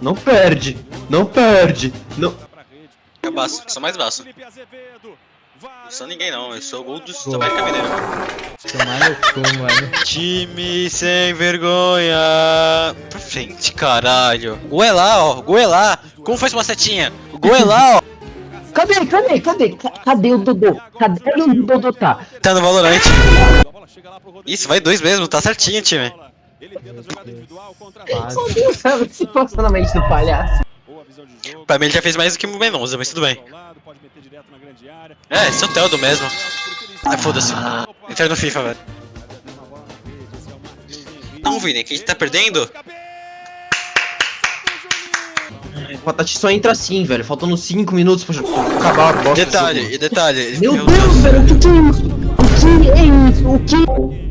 Não perde. Não perde. Não. Eu baço, sou mais baço. Não sou ninguém não, eu sou o gol do América Mineiro. Tomar no cu, mano. Time sem vergonha. Pra frente, caralho. Gol é lá, ó. Gol é lá. Como faz uma setinha? O gol é lá, ó. Cadê o Dodô? Cadê o Dodô tá? Tá no Valorant. Isso, vai 2 mesmo, tá certinho, time. Meu Deus, sabe se passa na mente do palhaço. Pra mim ele já fez mais do que o Mendonça, mas tudo bem. É, esse é o Teldo mesmo. Ai, foda-se. Entra no FIFA, velho. Não, Vini, que a gente tá perdendo? O Patati só entra assim, velho. Faltando 5 minutos pra acabar a bosta. Detalhe, e detalhe. Meu Deus, velho, o que é isso? O que é isso? O que?